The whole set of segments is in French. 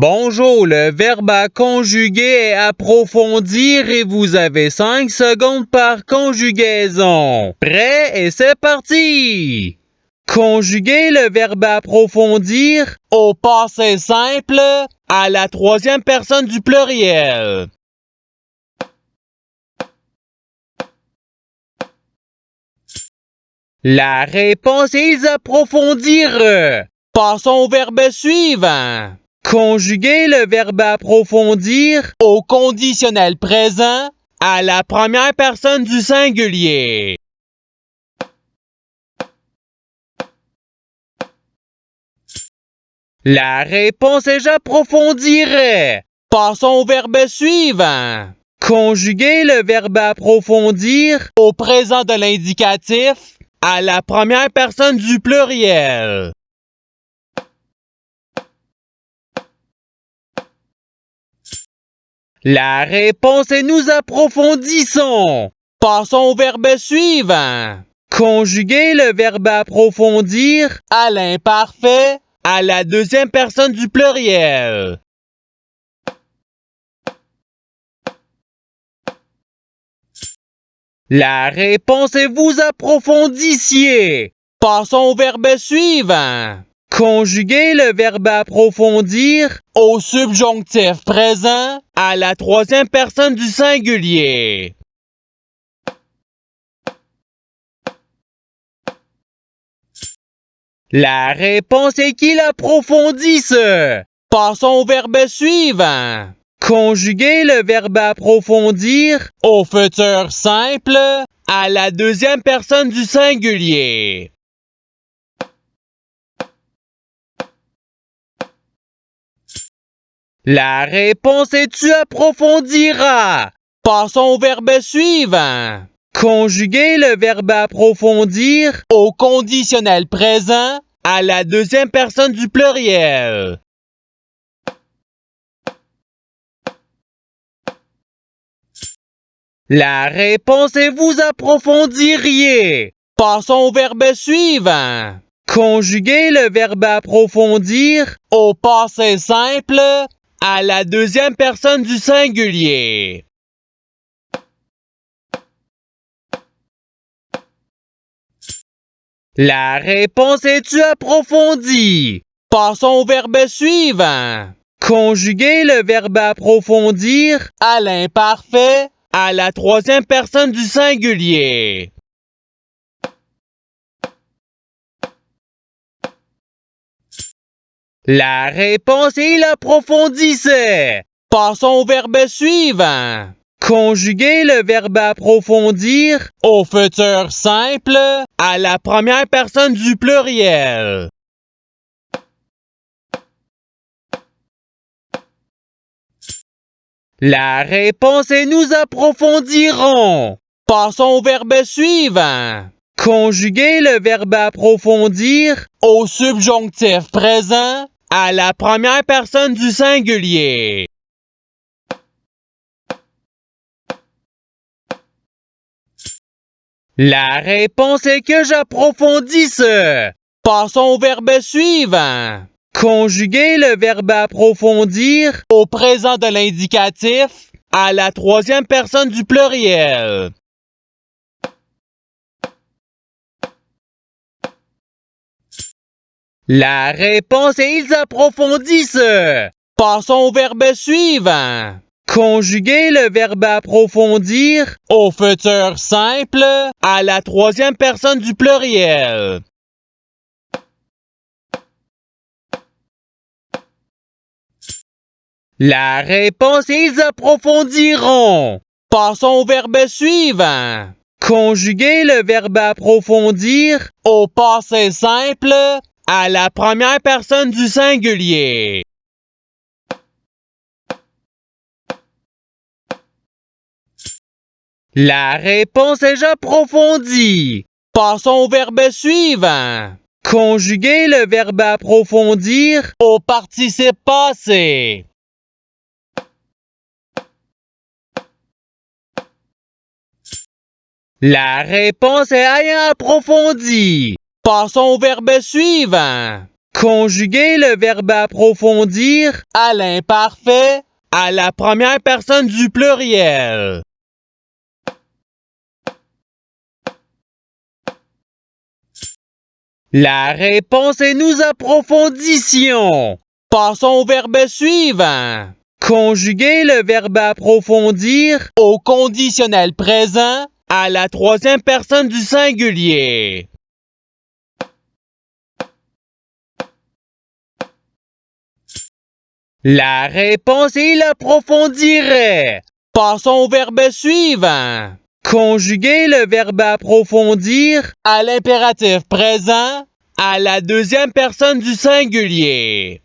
Bonjour, le verbe à conjuguer est approfondir et vous avez 5 secondes par conjugaison. Prêt et c'est parti! Conjuguer le verbe approfondir au passé simple à la troisième personne du pluriel. La réponse est ils approfondirent. Passons au verbe suivant. Conjuguer le verbe approfondir au conditionnel présent à la première personne du singulier. La réponse est j'approfondirai. Passons au verbe suivant. Conjuguer le verbe approfondir au présent de l'indicatif à la première personne du pluriel. La réponse est nous approfondissons. Passons au verbe suivant. Conjuguer le verbe approfondir à l'imparfait à la deuxième personne du pluriel. La réponse est vous approfondissiez. Passons au verbe suivant. Conjuguer le verbe approfondir au subjonctif présent à la troisième personne du singulier. La réponse est qu'il approfondisse. Passons au verbe suivant. Conjuguer le verbe approfondir au futur simple à la deuxième personne du singulier. La réponse est tu approfondiras. Passons au verbe suivant. Conjuguer le verbe approfondir au conditionnel présent à la deuxième personne du pluriel. La réponse est vous approfondiriez. Passons au verbe suivant. Conjuguer le verbe approfondir au passé simple à la deuxième personne du singulier. La réponse est tu approfondis. Passons au verbe suivant. Conjuguer le verbe approfondir à l'imparfait à la troisième personne du singulier. La réponse est il approfondissait. Passons au verbe suivant. Conjuguer le verbe approfondir au futur simple à la première personne du pluriel. La réponse est nous approfondirons. Passons au verbe suivant. Conjuguer le verbe approfondir au subjonctif présent à la première personne du singulier. La réponse est que j'approfondisse. Passons au verbe suivant. Conjuguer le verbe approfondir au présent de l'indicatif à la troisième personne du pluriel. La réponse est ils approfondissent. Passons au verbe suivant. Conjuguer le verbe approfondir au futur simple à la troisième personne du pluriel. La réponse est ils approfondiront. Passons au verbe suivant. Conjuguer le verbe approfondir au passé simple à la première personne du singulier. La réponse est j'approfondis. Passons au verbe suivant. Conjuguer le verbe approfondir au participe passé. La réponse est ayant approfondi. Passons au verbe suivant. Conjuguer le verbe approfondir à l'imparfait à la première personne du pluriel. La réponse est nous approfondissions. Passons au verbe suivant. Conjuguer le verbe approfondir au conditionnel présent à la troisième personne du singulier. La réponse est il approfondirait. Passons au verbe suivant. Conjuguer le verbe approfondir à l'impératif présent à la deuxième personne du singulier.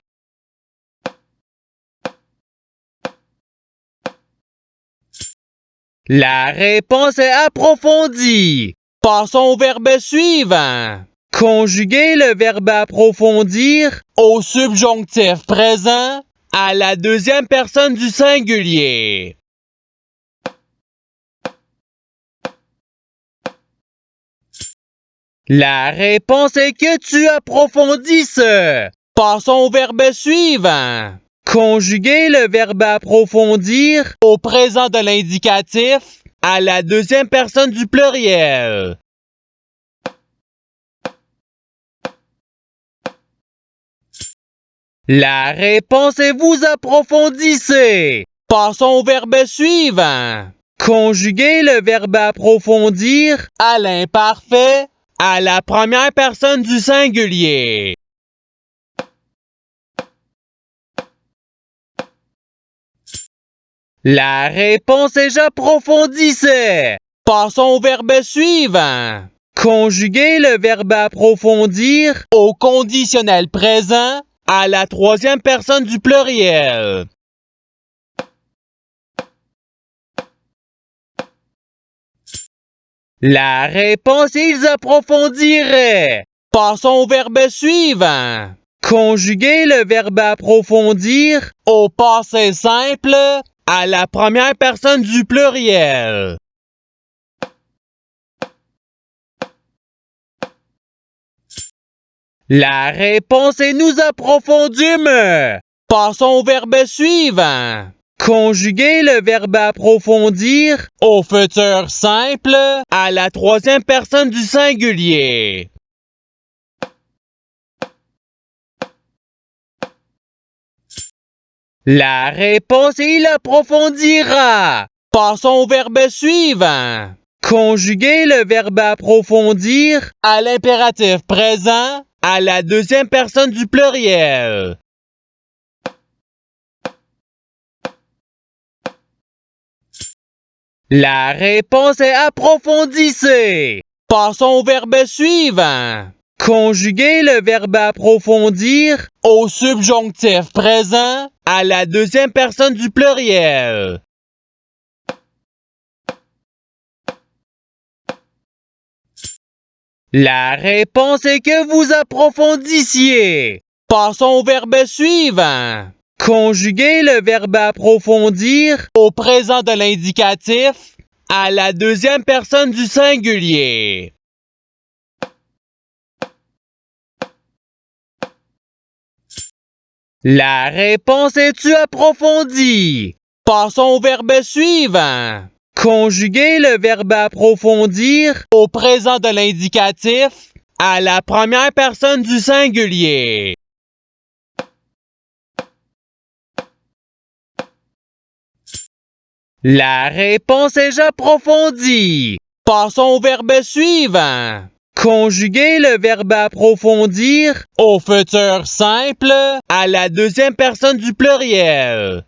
La réponse est approfondie. Passons au verbe suivant. Conjuguer le verbe approfondir au subjonctif présent à la deuxième personne du singulier. La réponse est que tu approfondisses. Passons au verbe suivant. Conjuguer le verbe approfondir au présent de l'indicatif à la deuxième personne du pluriel. La réponse est vous approfondissez. Passons au verbe suivant. Conjuguer le verbe approfondir à l'imparfait à la première personne du singulier. La réponse est j'approfondissais. Passons au verbe suivant. Conjuguer le verbe approfondir au conditionnel présent à la troisième personne du pluriel. La réponse est ils approfondiraient. Passons au verbe suivant. Conjuguer le verbe approfondir au passé simple à la première personne du pluriel. La réponse est nous approfondîmes. Passons au verbe suivant. Conjuguer le verbe approfondir au futur simple à la troisième personne du singulier. La réponse est il approfondira. Passons au verbe suivant. Conjuguer le verbe approfondir à l'impératif présent à la deuxième personne du pluriel. La réponse est approfondissez. Passons au verbe suivant. Conjuguer le verbe approfondir au subjonctif présent à la deuxième personne du pluriel. La réponse est que vous approfondissiez. Passons au verbe suivant. Conjuguer le verbe approfondir au présent de l'indicatif à la deuxième personne du singulier. La réponse est tu approfondie. Passons au verbe suivant. Conjuguer le verbe approfondir au présent de l'indicatif à la première personne du singulier. La réponse est j'approfondis. Passons au verbe suivant. Conjuguer le verbe approfondir au futur simple à la deuxième personne du pluriel.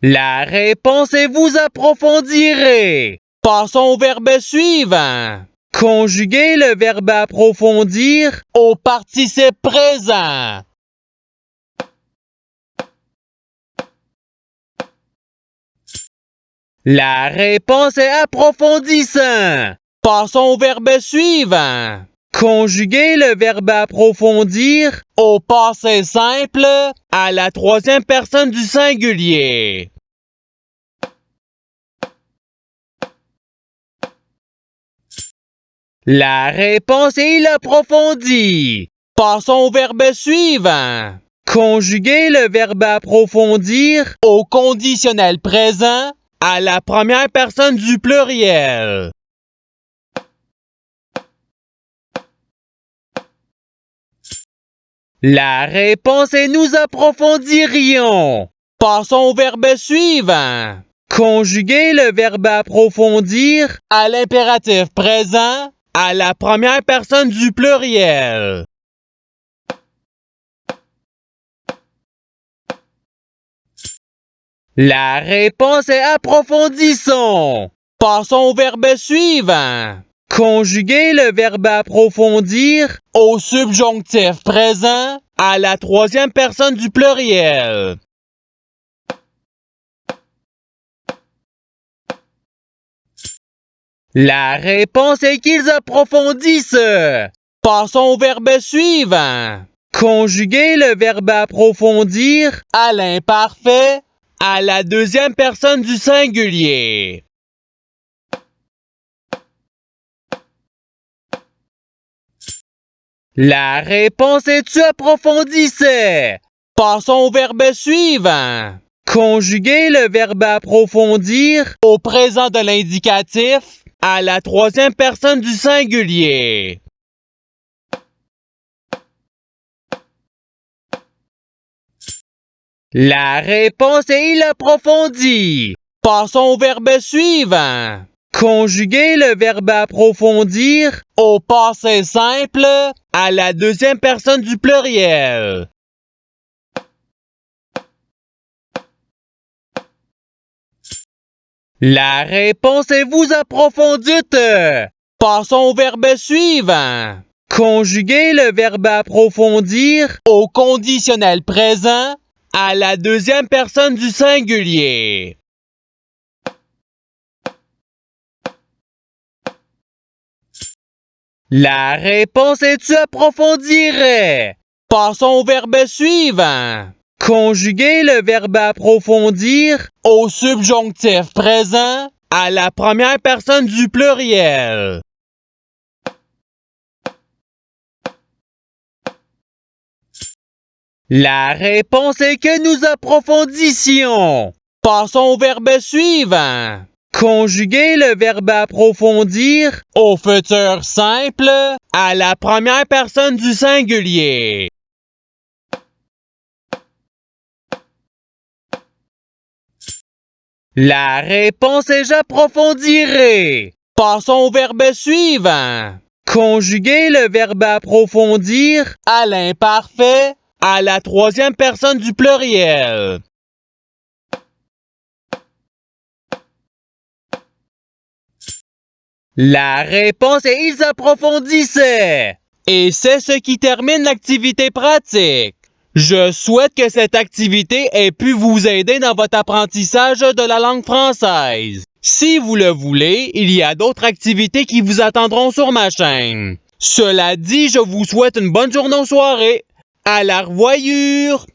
La réponse est vous approfondirez. Passons au verbe suivant. Conjuguer le verbe approfondir au participe présent. La réponse est approfondissant. Passons au verbe suivant. Conjuguer le verbe approfondir au passé simple à la troisième personne du singulier. La réponse est il approfondit. Passons au verbe suivant. Conjuguer le verbe approfondir au conditionnel présent à la première personne du pluriel. La réponse est nous approfondirions. Passons au verbe suivant. Conjuguer le verbe approfondir à l'impératif présent à la première personne du pluriel. La réponse est approfondissons. Passons au verbe suivant. Conjuguer le verbe approfondir au subjonctif présent à la troisième personne du pluriel. La réponse est qu'ils approfondissent. Passons au verbe suivant. Conjuguer le verbe approfondir à l'imparfait à la deuxième personne du singulier. La réponse est tu approfondissais. Passons au verbe suivant. Conjuguer le verbe approfondir au présent de l'indicatif à la troisième personne du singulier. La réponse est il approfondit. Passons au verbe suivant. Conjuguer le verbe approfondir au passé simple à la deuxième personne du pluriel. La réponse est vous approfondite. Passons au verbe suivant. Conjuguer le verbe approfondir au conditionnel présent à la deuxième personne du singulier. La réponse est tu approfondirais. Passons au verbe suivant. Conjuguer le verbe approfondir au subjonctif présent à la première personne du pluriel. La réponse est que nous approfondissions. Passons au verbe suivant. Conjuguer le verbe approfondir au futur simple à la première personne du singulier. La réponse est j'approfondirai. Passons au verbe suivant. Conjuguer le verbe approfondir à l'imparfait à la troisième personne du pluriel. La réponse est ils approfondissaient. Et c'est ce qui termine l'activité pratique. Je souhaite que cette activité ait pu vous aider dans votre apprentissage de la langue française. Si vous le voulez, il y a d'autres activités qui vous attendront sur ma chaîne. Cela dit, je vous souhaite une bonne journée ou soirée. À la revoyure!